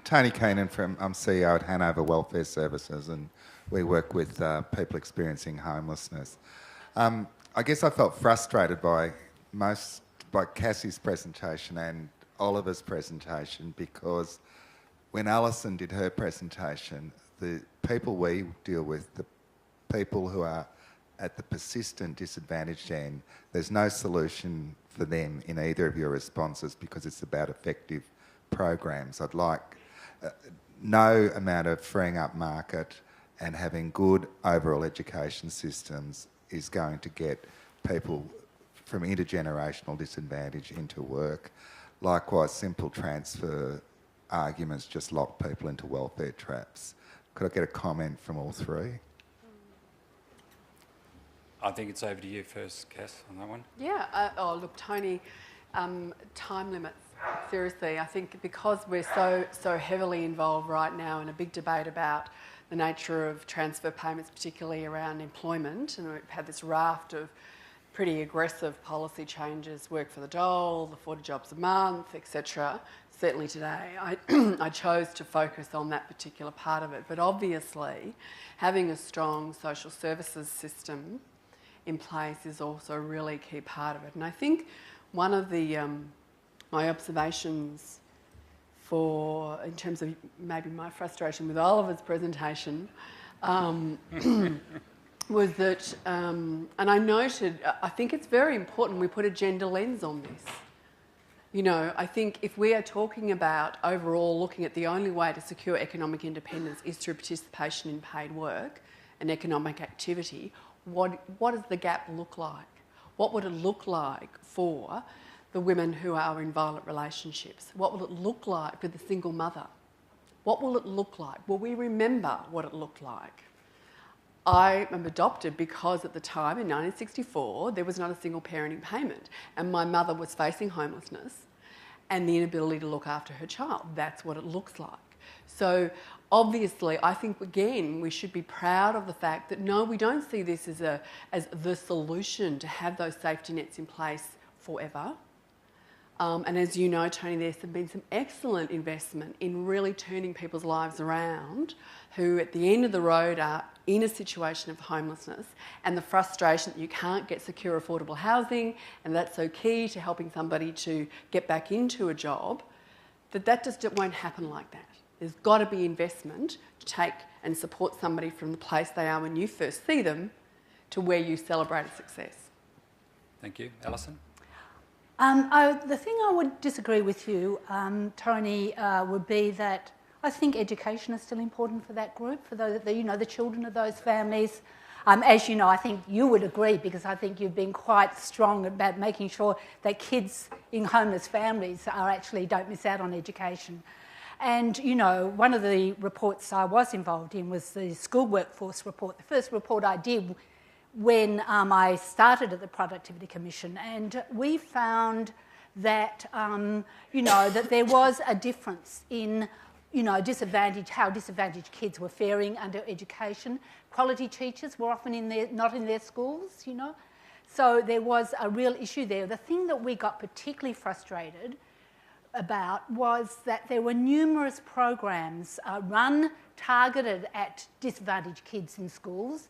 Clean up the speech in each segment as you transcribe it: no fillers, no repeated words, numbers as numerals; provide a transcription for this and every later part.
Tony Keenan I'm CEO at Hanover Welfare Services, and we work with people experiencing homelessness. I guess I felt frustrated by Cassie's presentation and Oliver's presentation, because when Alison did her presentation, the people we deal with, the people who are at the persistent disadvantaged end, there's no solution for them in either of your responses, because it's about effective programs. I'd like no amount of freeing up market and having good overall education systems is going to get people from intergenerational disadvantage into work. Likewise, simple transfer arguments just lock people into welfare traps. Could I get a comment from all three? I think it's over to you first, Cass, on that one. Yeah. Look, Tony, time limits. Seriously, I think because we're so heavily involved right now in a big debate about the nature of transfer payments, particularly around employment, and we've had this raft of pretty aggressive policy changes, work for the dole, the 40 jobs a month, etc. Certainly today, I chose to focus on that particular part of it. But obviously, having a strong social services system in place is also a really key part of it. And I think one of the my observations in terms of maybe my frustration with Oliver's presentation was that, and I noted, I think it's very important we put a gender lens on this. You know, I think if we are talking about overall looking at the only way to secure economic independence is through participation in paid work and economic activity, what does the gap look like? What would it look like for the women who are in violent relationships? What will it look like for the single mother? What will it look like? Will we remember what it looked like? I am adopted because at the time, in 1964, there was not a single parenting payment, and my mother was facing homelessness and the inability to look after her child. That's what it looks like. So obviously, I think, again, we should be proud of the fact that, no, we don't see this as the solution to have those safety nets in place forever. And as you know, Tony, there's been some excellent investment in really turning people's lives around who at the end of the road are in a situation of homelessness, and the frustration that you can't get secure, affordable housing, and that's so key to helping somebody to get back into a job, that just won't happen like that. There's got to be investment to take and support somebody from the place they are when you first see them to where you celebrate a success. Thank you. Alison? The thing I would disagree with you, Tony, would be that I think education is still important for that group, for the children of those families. As you know, I think you would agree, because I think you've been quite strong about making sure that kids in homeless families don't miss out on education. And, you know, one of the reports I was involved in was the school workforce report, the first report I did when I started at the Productivity Commission, and we found that, that there was a difference in, how disadvantaged kids were faring under education. Quality teachers were often not in their schools, So there was a real issue there. The thing that we got particularly frustrated about was that there were numerous programs targeted at disadvantaged kids in schools.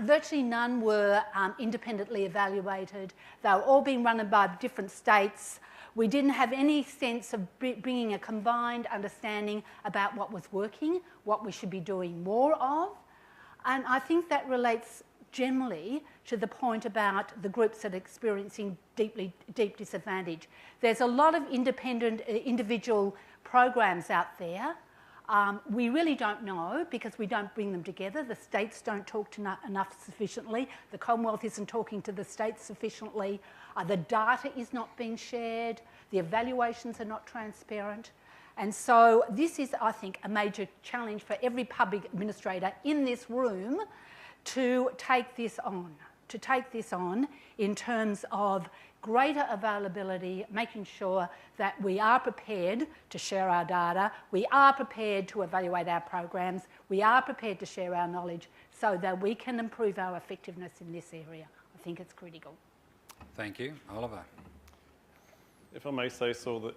Virtually none were independently evaluated. They were all being run by different states. We didn't have any sense of bringing a combined understanding about what was working, what we should be doing more of. And I think that relates generally to the point about the groups that are experiencing deep disadvantage. There's a lot of independent individual programs out there. We really don't know, because we don't bring them together. The states don't talk to enough sufficiently. The Commonwealth isn't talking to the states sufficiently. The data is not being shared. The evaluations are not transparent. And so this is, I think, a major challenge for every public administrator in this room to take this on in terms of greater availability, making sure that we are prepared to share our data, we are prepared to evaluate our programs, we are prepared to share our knowledge so that we can improve our effectiveness in this area. I think it's critical. Thank you. Oliver? If I may say so, that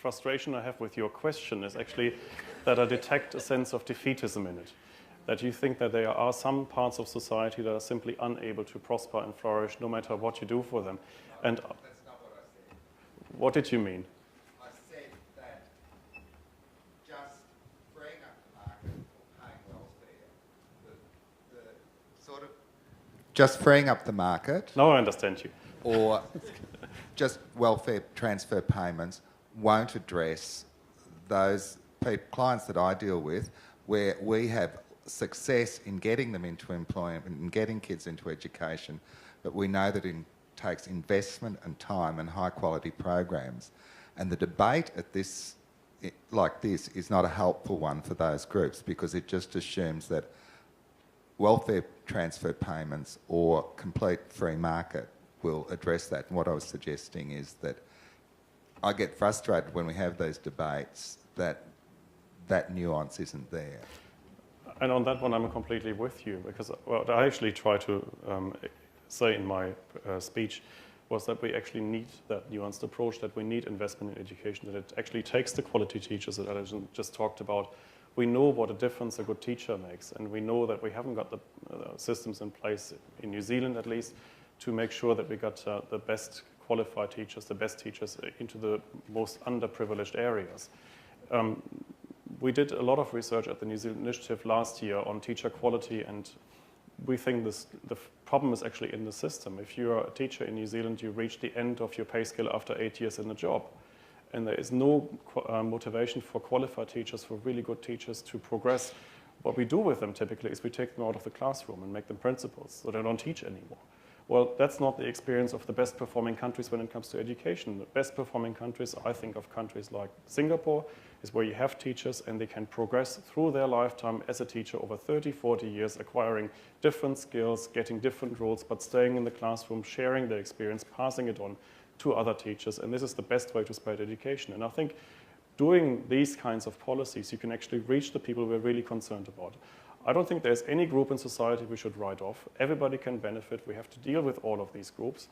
frustration I have with your question is actually that I detect a sense of defeatism in it. That you think that there are some parts of society that are simply unable to prosper and flourish no matter what you do for them. And That's not what I said. what did you mean? I said that just freeing up the market for paying welfare, the sort of just freeing up the market, Now I understand you. or just welfare transfer payments won't address those clients that I deal with where we have success in getting them into employment and getting kids into education, but we know that it takes investment and time and high quality programs. And the debate at this, like this, is not a helpful one for those groups because it just assumes that welfare transfer payments or complete free market will address that. And what I was suggesting is that I get frustrated when we have these debates that that nuance isn't there. And on that one, I'm completely with you because what I actually try to say in my speech was that we actually need that nuanced approach, that we need investment in education, that it actually takes the quality teachers that I just talked about. We know what a difference a good teacher makes, and we know that we haven't got the systems in place, in New Zealand at least, to make sure that we got the best qualified teachers, the best teachers into the most underprivileged areas. We did a lot of research at the New Zealand Initiative last year on teacher quality, and we think the problem is actually in the system. If you're a teacher in New Zealand, you reach the end of your pay scale after 8 years in the job. And there is no motivation for qualified teachers, for really good teachers to progress. What we do with them typically is we take them out of the classroom and make them principals, so they don't teach anymore. Well, that's not the experience of the best performing countries when it comes to education. The best performing countries, I think of countries like Singapore, is where you have teachers and they can progress through their lifetime as a teacher over 30, 40 years, acquiring different skills, getting different roles, but staying in the classroom, sharing their experience, passing it on to other teachers. And this is the best way to spread education. And I think doing these kinds of policies, you can actually reach the people we're really concerned about. I don't think there's any group in society we should write off. Everybody can benefit. We have to deal with all of these groups.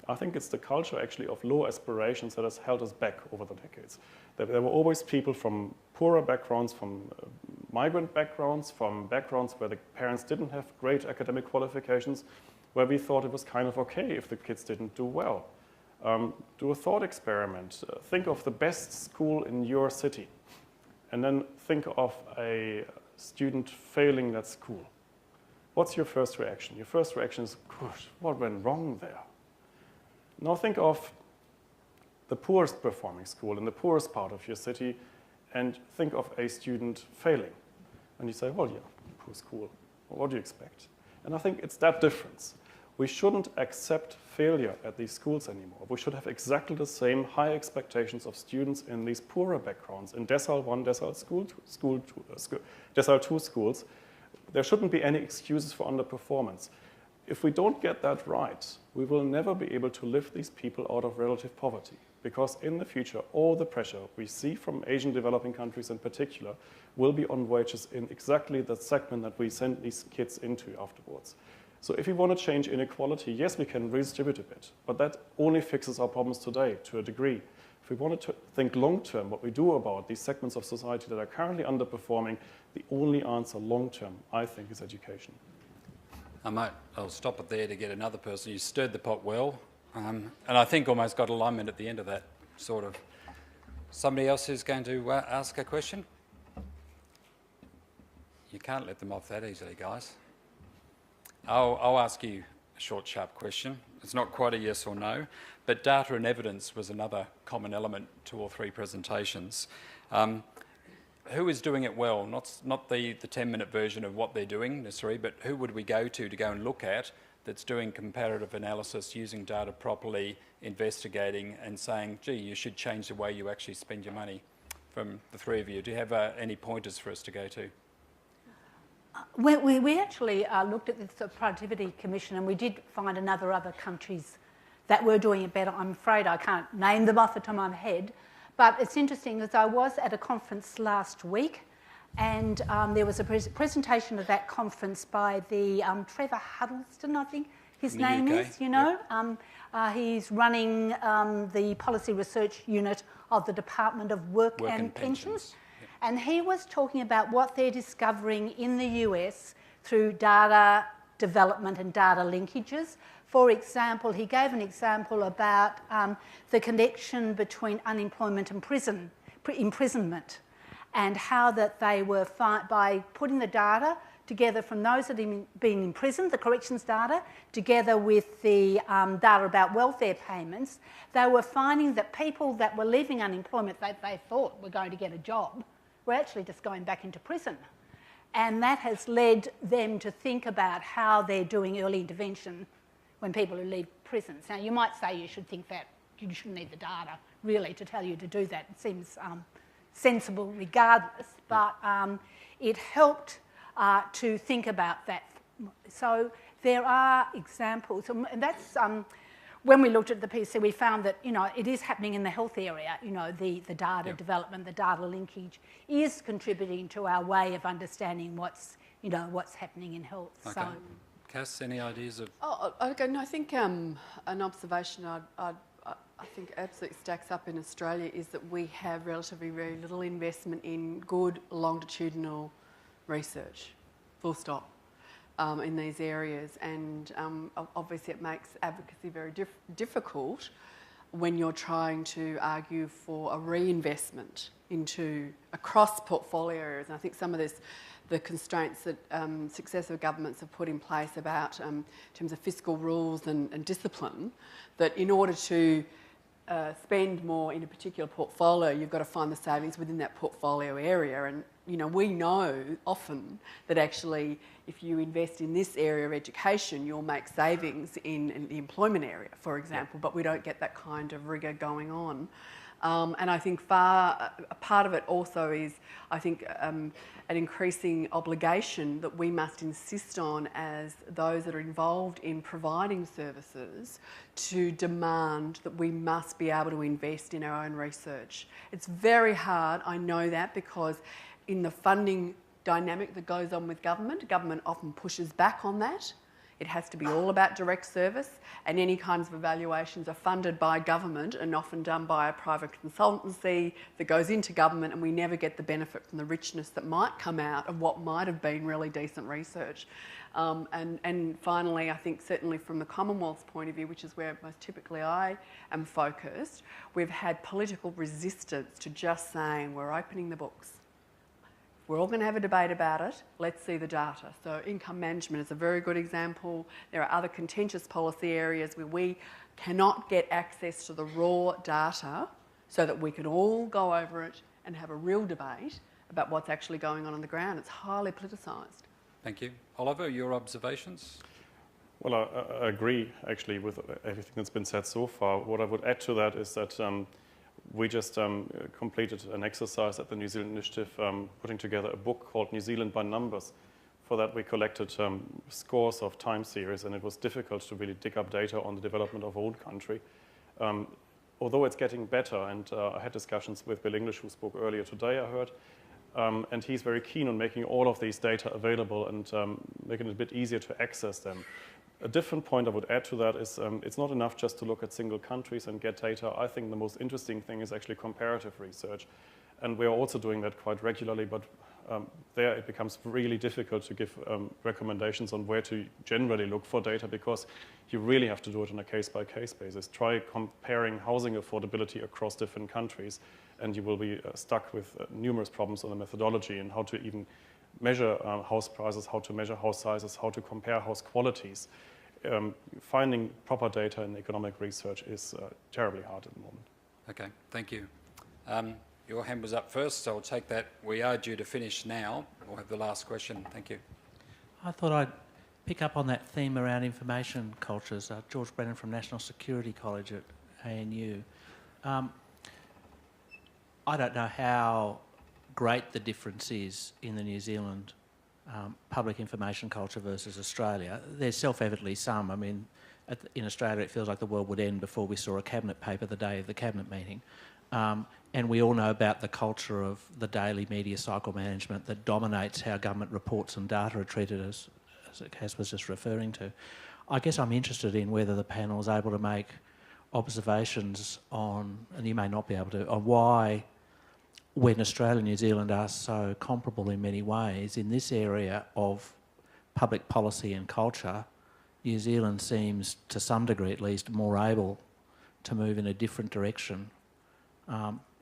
I think it's the culture actually of low aspirations that has held us back over the decades. There were always people from poorer backgrounds, from migrant backgrounds, from backgrounds where the parents didn't have great academic qualifications, where we thought it was kind of okay if the kids didn't do well. Do a thought experiment. Think of the best school in your city, and then think of a student failing that school. What's your first reaction? Your first reaction is, gosh, what went wrong there? Now think of the poorest performing school in the poorest part of your city and think of a student failing. And you say, well, yeah, poor school. Well, what do you expect? And I think it's that difference. We shouldn't accept failure at these schools anymore. We should have exactly the same high expectations of students in these poorer backgrounds, in Decile 1, Decile 2 schools. There shouldn't be any excuses for underperformance. If we don't get that right, we will never be able to lift these people out of relative poverty. Because in the future, all the pressure we see from Asian developing countries in particular will be on wages in exactly the segment that we send these kids into afterwards. So if we want to change inequality, yes, we can redistribute a bit, but that only fixes our problems today to a degree. If we wanted to think long-term, what we do about these segments of society that are currently underperforming, the only answer long-term, I think, is education. I'll stop it there to get another person. You stirred the pot well, and I think almost got alignment at the end of that, sort of. Somebody else who's going to ask a question? You can't let them off that easily, guys. I'll ask you a short, sharp question. It's not quite a yes or no, but data and evidence was another common element to all three presentations. Who is doing it well? Not the 10-minute version of what they're doing necessarily, but who would we go to go and look at that's doing comparative analysis, using data properly, investigating and saying, gee, you should change the way you actually spend your money? From the three of you, do you have any pointers for us to go to? We actually looked at this Productivity Commission and we did find other countries that were doing it better. I'm afraid I can't name them off the top of my head, but it's interesting because I was at a conference last week and there was a presentation of that conference by the Trevor Huddleston, I think his In the name UK, is, you know. He's running the policy research unit of the Department of Work and Pensions. Yep. And he was talking about what they're discovering in the US through data development and data linkages. For example, he gave an example about the connection between unemployment and imprisonment, and how that they were, by putting the data together from those that had been imprisoned, the corrections data, together with the data about welfare payments, they were finding that people that were leaving unemployment that they thought were going to get a job were actually just going back into prison. And that has led them to think about how they're doing early intervention when people who leave prisons. Now, you might say you should think that you shouldn't need the data, really, to tell you to do that. It seems sensible regardless, but it helped to think about that. So there are examples, and that's when we looked at the PC, we found that, you know, it is happening in the health area. You know, the data development, the data linkage is contributing to our way of understanding what's happening in health. Okay. So, Cass, any ideas of... Oh, okay. No, I think an observation I think absolutely stacks up in Australia is that we have relatively very little investment in good longitudinal research, full stop, in these areas. And obviously it makes advocacy very difficult when you're trying to argue for a reinvestment into across portfolio areas. And I think some of the constraints that successive governments have put in place about in terms of fiscal rules and discipline, that in order to spend more in a particular portfolio, you've got to find the savings within that portfolio area. And, you know, we know often that actually if you invest in this area of education, you'll make savings in the employment area, for example, but we don't get that kind of rigour going on. And I think a part of it also is, I think, an increasing obligation that we must insist on as those that are involved in providing services to demand that we must be able to invest in our own research. It's very hard, I know that, because in the funding dynamic that goes on with government often pushes back on that. It has to be all about direct service, and any kinds of evaluations are funded by government and often done by a private consultancy that goes into government, and we never get the benefit from the richness that might come out of what might have been really decent research. And finally, I think certainly from the Commonwealth's point of view, which is where most typically I am focused, we've had political resistance to just saying we're opening the books. We're all going to have a debate about it. Let's see the data. So income management is a very good example. There are other contentious policy areas where we cannot get access to the raw data so that we can all go over it and have a real debate about what's actually going on the ground. It's highly politicised. Thank you. Oliver, your observations? Well, I agree, actually, with everything that's been said so far. What I would add to that is that we just completed an exercise at the New Zealand Initiative, putting together a book called New Zealand by Numbers. For that, we collected scores of time series, and it was difficult to really dig up data on the development of our own country. Although it's getting better, and I had discussions with Bill English, who spoke earlier today, I heard, and he's very keen on making all of these data available and making it a bit easier to access them. A different point I would add to that is it's not enough just to look at single countries and get data. I think the most interesting thing is actually comparative research. And we're also doing that quite regularly, but there it becomes really difficult to give recommendations on where to generally look for data, because you really have to do it on a case-by-case basis. Try comparing housing affordability across different countries, and you will be stuck with numerous problems on the methodology and how to even measure house prices, how to measure house sizes, how to compare house qualities. Finding proper data in economic research is terribly hard at the moment. Okay, thank you. Your hand was up first, so I'll take that. We are due to finish now. We'll have the last question. Thank you. I thought I'd pick up on that theme around information cultures. George Brennan from National Security College at ANU. I don't know how great the difference is in the New Zealand public information culture versus Australia. There's self-evidently some. I mean, in Australia it feels like the world would end before we saw a cabinet paper the day of the cabinet meeting. And we all know about the culture of the daily media cycle management that dominates how government reports and data are treated, as Cass was just referring to. I guess I'm interested in whether the panel is able to make observations on, and you may not be able to, on why, when Australia and New Zealand are so comparable in many ways, in this area of public policy and culture, New Zealand seems, to some degree at least, more able to move in a different direction.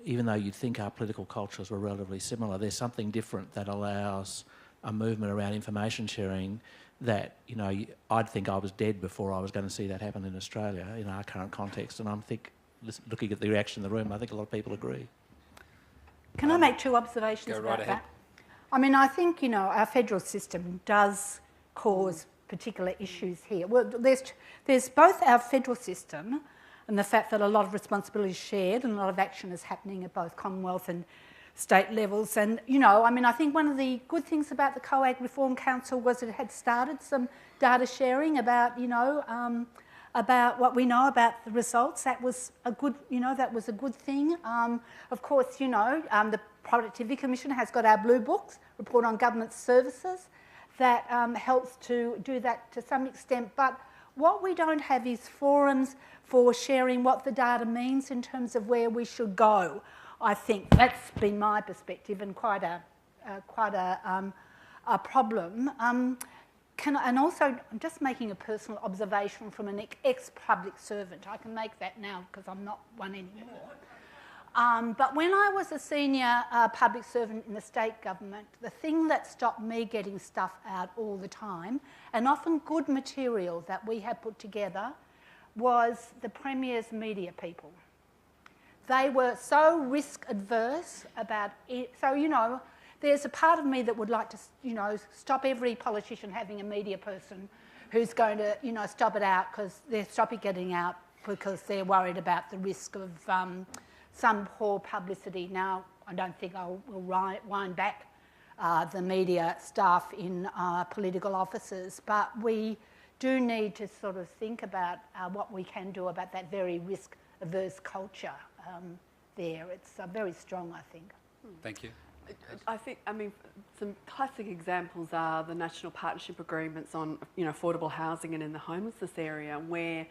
Even though you'd think our political cultures were relatively similar, there's something different that allows a movement around information sharing that, you know, I'd think I was dead before I was going to see that happen in Australia in our current context. And looking at the reaction in the room, I think a lot of people agree. Can I make two observations about ahead. that? I mean, I think, you know, our federal system does cause particular issues here. Well, there's both our federal system and the fact that a lot of responsibility is shared and a lot of action is happening at both Commonwealth and state levels. And, you know, I mean, I think one of the good things about the COAG Reform Council was it had started some data sharing about, you know, about what we know about the results. That was a good, you know, that was a good thing. Of course, you know, the Productivity Commission has got our Blue Books, Report on Government Services, that helps to do that to some extent. But what we don't have is forums for sharing what the data means in terms of where we should go. I think that's been my perspective and quite a problem. And also, I'm just making a personal observation from an ex-public servant. I can make that now because I'm not one anymore. But when I was a senior public servant in the state government, the thing that stopped me getting stuff out all the time, and often good material that we had put together, was the Premier's media people. They were so risk adverse about it. So, you know, there's a part of me that would like to, you know, stop every politician having a media person who's going to, you know, stop it out because they're stop it getting out because they're worried about the risk of some poor publicity. Now, I don't think I will wind back the media staff in political offices, but we do need to sort of think about what we can do about that very risk-averse culture there. It's very strong, I think. Thank you. I think, I mean, some classic examples are the national partnership agreements on, you know, affordable housing and in the homelessness area, where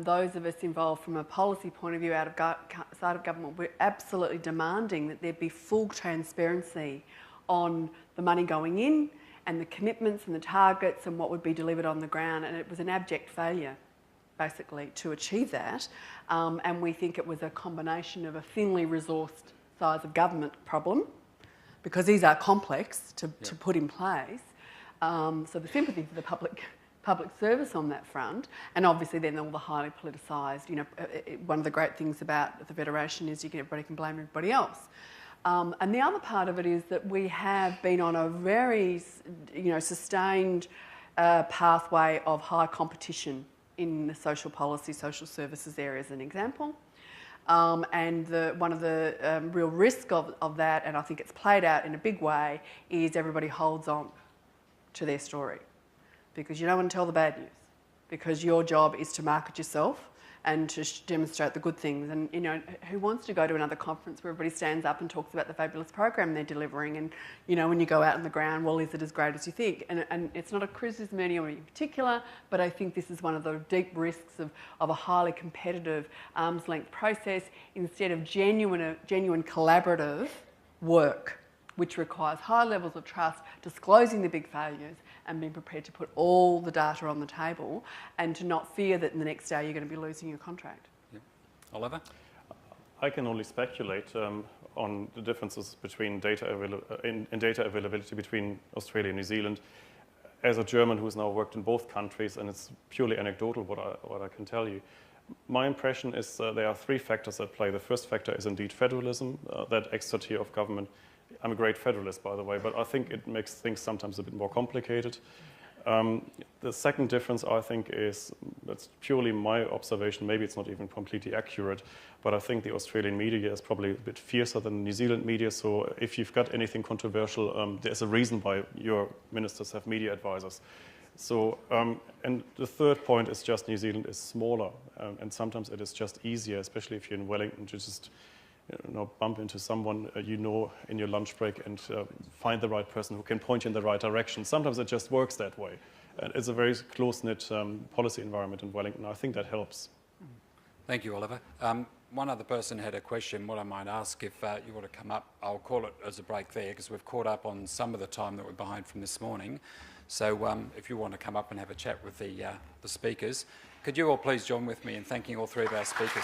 those of us involved from a policy point of view outside of government, we're absolutely demanding that there be full transparency on the money going in and the commitments and the targets and what would be delivered on the ground. And it was an abject failure, basically, to achieve that. And we think it was a combination of a thinly resourced size of government problem, because these are complex to put in place. So the sympathy for the public service on that front, and obviously then all the highly politicised, you know, one of the great things about the Federation is everybody can blame everybody else. And the other part of it is that we have been on a very, you know, sustained pathway of high competition in the social policy, social services area as an example. And one of the real risk of that, and I think it's played out in a big way, is everybody holds on to their story because you don't want to tell the bad news, because your job is to market yourself and to demonstrate the good things. And, you know, who wants to go to another conference where everybody stands up and talks about the fabulous program they're delivering? And, you know, when you go out on the ground, well, is it as great as you think? And it's not a criticism of anyone in particular, but I think this is one of the deep risks of a highly competitive arm's length process instead of genuine collaborative work, which requires high levels of trust, disclosing the big failures and being prepared to put all the data on the table and to not fear that in the next day you're going to be losing your contract. Yeah. Oliver? I can only speculate on the differences between data availability between Australia and New Zealand. As a German who's now worked in both countries, and it's purely anecdotal what I can tell you, my impression is there are three factors at play. The first factor is indeed federalism, that extra tier of government. I'm a great federalist, by the way, but I think it makes things sometimes a bit more complicated. The second difference, I think, is, that's purely my observation, maybe it's not even completely accurate, but I think the Australian media is probably a bit fiercer than the New Zealand media, so if you've got anything controversial, there's a reason why your ministers have media advisors. So, and the third point is just New Zealand is smaller, and sometimes it is just easier, especially if you're in Wellington, to just bump into someone in your lunch break and find the right person who can point you in the right direction. Sometimes it just works that way. it's a very close-knit policy environment in Wellington. I think that helps. Thank you, Oliver. One other person had a question. What I might ask, if you want to come up, I'll call it as a break there because we've caught up on some of the time that we're behind from this morning. So if you want to come up and have a chat with the speakers, could you all please join with me in thanking all three of our speakers?